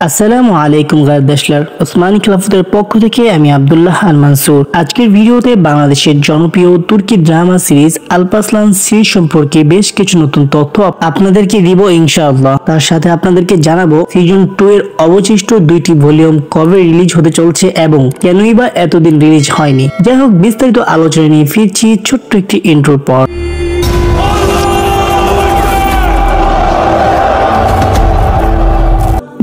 আসসালামু আলাইকুম গায়দেশলার ওসমানী খেলাফতের পক্ষ থেকে আমি আব্দুল্লাহ আল মানসুর। আজকের ভিডিওতে বাংলাদেশের জনপ্রিয় তুর্কি ড্রামা সিরিজ আলপারসলান সিরিজ সম্পর্কে বেশ কিছু নতুন তথ্য আপনাদেরকে দিব ইনশাআল্লাহ। তার সাথে আপনাদেরকে জানাবো সিজন 2 এর অবশিষ্ট 2টি ভলিউম কবে রিলিজ হতে চলছে এবং কেনই বা এতদিন রিলিজ হয়নি। যাই হোক, বিস্তারিত আলোচনা নিয়ে ফিরছি ছোট্ট একটি ইন্ট্রোর পর।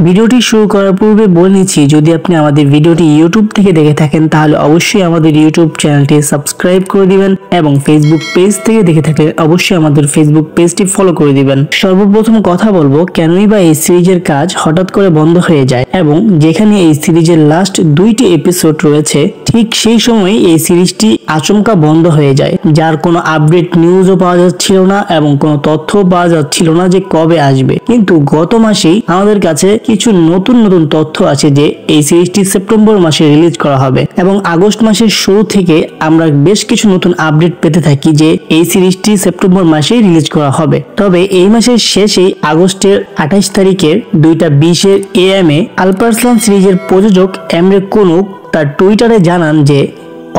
ভিডিওটি শুরু করার পূর্বে বলে নিচ্ছি, যদি আপনি আমাদের ভিডিওটি ইউটিউব থেকে দেখে থাকেন তাহলে অবশ্যই আমাদের ইউটিউব চ্যানেলটি সাবস্ক্রাইব করে দিবেন এবং ফেসবুক পেজ থেকে দেখে থাকলে অবশ্যই আমাদের ফেসবুক পেজটি ফলো করে দিবেন। সর্বপ্রথম কথা বলবো কেনই বা এই সিরিজের কাজ হঠাৎ করে বন্ধ হয়ে যায় এবং যেখানে এই সিরিজের লাস্ট 2টি এপিসোড রয়েছে ঠিক সেই সময় এই সিরিজটি আচমকা বন্ধ হয়ে যায়, যার কোনো আপডেট নিউজও পাওয়া যাচ্ছিল না এবং কোনো তথ্য পাওয়া যাচ্ছিল না যে কবে আসবে। কিন্তু গত মাসেই আমাদের কাছে কিছু নতুন তথ্য আছে যে এই সিরিজটি সেপ্টেম্বর মাসে রিলিজ করা হবে এবং আগস্ট মাসের শুরু থেকে আমরা বেশ কিছু নতুন আপডেট পেতে থাকি যে এই সিরিজটি সেপ্টেম্বর মাসে রিলিজ করা হবে। তবে এই মাসের শেষেই আগস্টের 28 তারিখের 2:20 AM আলপারসলান সিরিজের প্রযোজক এমরে কোনুক তার টুইটারে জানান যে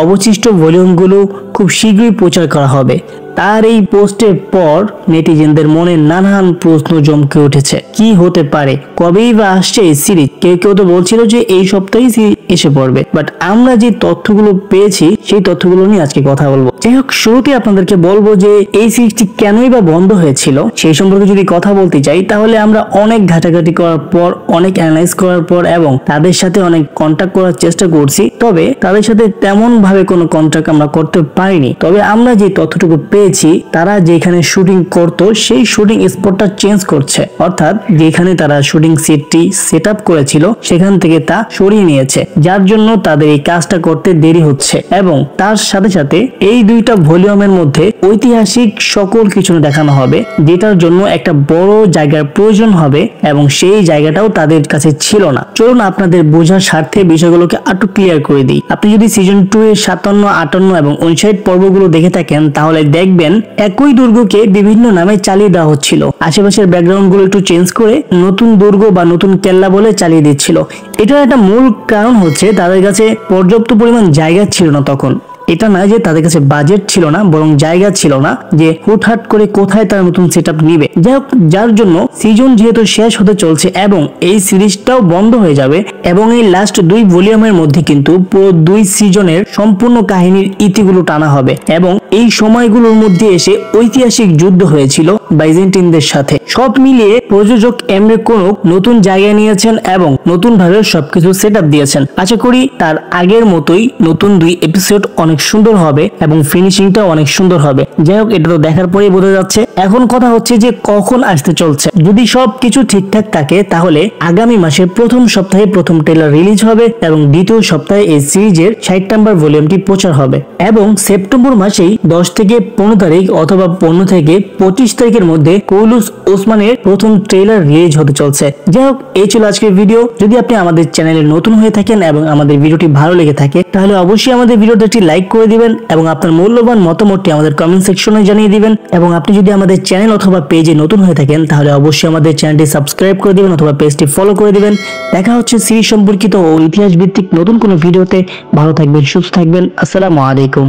অবশিষ্ট ভলিউমগুলো খুব শীঘ্রই প্রচার করা হবে। তার এই পোস্টের পর নেটিজেনদের মনে নানান প্রশ্ন জমকে উঠেছে। কি হতে পারে, কবেই বা আসছে এই সিরিজ? কেউ তো বলছিল যে এই সপ্তাহেই সিরিজ এসে পড়বে, বাট আমরা যে তথ্যগুলো পেয়েছি সেই তথ্যগুলো নিয়ে আজকে কথা বলবো। যাই হোক, শুরুতে আপনাদেরকে বলবো যে এই সিরিজটি কেনই বা বন্ধ হয়েছিল সেই সম্পর্কে যদি কথা বলতে চাই তাহলে আমরা অনেক ঘাটাঘাটি করার পর, অনেক অ্যানালাইজ করার পর এবং তাদের সাথে অনেক কন্ট্যাক্ট করার চেষ্টা করছি, তবে তাদের সাথে তেমন ভাবে কোনো কন্ট্যাক্ট আমরা করতে পারিনি। তবে আমরা যে তথ্যটুকু পেয়েছি, তারা যেখানে শুটিং করতো সেই শুটিং স্পটটা চেঞ্জ করছে, অর্থাৎ যেখানে তারা শুটিং সেটটি সেট আপ করেছিল সেখান থেকে তা সরিয়ে নিয়েছে, যার জন্য তাদের এই কাজটা করতে দেরি হচ্ছে। এবং তার সাথে সাথে এই 2টা ভলিউমের মধ্যে ঐতিহাসিক সকল কিছু দেখানো হবে, যেটার জন্য একটা বড় জায়গার প্রয়োজন হবে এবং সেই জায়গাটাও তাদের কাছে ছিল না। চলুন আপনাদের বোঝার স্বার্থে বিষয়গুলোকে আরো ক্লিয়ার করে দিই। আপনি যদি সিজন 2 এর 57, 58 এবং 59 পর্বগুলো দেখে থাকেন তাহলে দেখবেন একই দুর্গকে বিভিন্ন নামে চালিয়ে দেওয়া হচ্ছিল। আশেপাশের ব্যাকগ্রাউন্ড গুলো একটু চেঞ্জ করে নতুন দুর্গ বা নতুন কেল্লা বলে চালিয়ে দিচ্ছিল। এটার একটা মূল কারণ হচ্ছে তাদের কাছে পর্যাপ্ত পরিমাণ জায়গা ছিল না তখন। এটা না যে তাদের কাছে বাজেট ছিল না, বরং জায়গা ছিল না যে হুটহাট করে কোথায় তারা নতুন সেটআপ নিবে। যাই হোক, যার জন্য সিজন যেহেতু শেষ হতে চলছে এবং এই সিরিজটাও বন্ধ হয়ে যাবে এবং এই লাস্ট 2 ভলিউমের মধ্যে কিন্তু পুরো 2 সিজনের সম্পূর্ণ কাহিনীর ইতিগুলো টানা হবে এবং এই সময়গুলোর মধ্যে এসে ঐতিহাসিক যুদ্ধ হয়েছিল বাইজেন্টিনদের সাথে। সব মিলিয়ে প্রযোজক এমরে কোনুক নতুন জায়গা নিয়েছেন এবং নতুন ভাবে সবকিছু সেটআপ দিয়েছেন। আশা করি তার আগের মতোই নতুন 2 এপিসোড অনেক সুন্দর হবে এবং ফিনিশিংটা অনেক সুন্দর হবে। যাই হোক, এটা তো দেখার পরেই বোঝা যাচ্ছে। এখন কথা হচ্ছে যে কখন আসতে চলছে। যদি সবকিছু ঠিকঠাক থাকে তাহলে আগামী মাসের প্রথম সপ্তাহে প্রথম ট্রেলার রিলিজ হবে এবং দ্বিতীয় সপ্তাহে এই সিরিজের 60 নম্বর ভলিউমটি প্রচার হবে এবং সেপ্টেম্বর মাসেই 10 থেকে 15 তারিখ অথবা 15 থেকে 25 তারিখের মধ্যে কৌলুস ওসমানের প্রথম ট্রেলার রিলিজ হতে চলছে। যাই হোক, এই ছিল আজকের ভিডিও। যদি আপনি আমাদের চ্যানেলে নতুন হয়ে থাকেন এবং আমাদের ভিডিওটি ভালো লেগে থাকে তাহলে অবশ্যই আমাদের ভিডিওটি একটি লাইক করে দিবেন এবং আপনার মূল্যবান মতামতটি আমাদের কমেন্ট সেকশনে জানিয়ে দিবেন। এবং আপনি যদি আমাদের চ্যানেল অথবা পেজে নতুন হয়ে থাকেন তাহলে অবশ্যই আমাদের চ্যানেলটি সাবস্ক্রাইব করে দিবেন অথবা পেজটি ফলো করে দিবেন। দেখা হচ্ছে সিরিজ সম্পর্কিত ও ইতিহাস ভিত্তিক নতুন কোনো ভিডিওতে। ভালো থাকবেন, সুস্থ থাকবেন। আসসালামু আলাইকুম।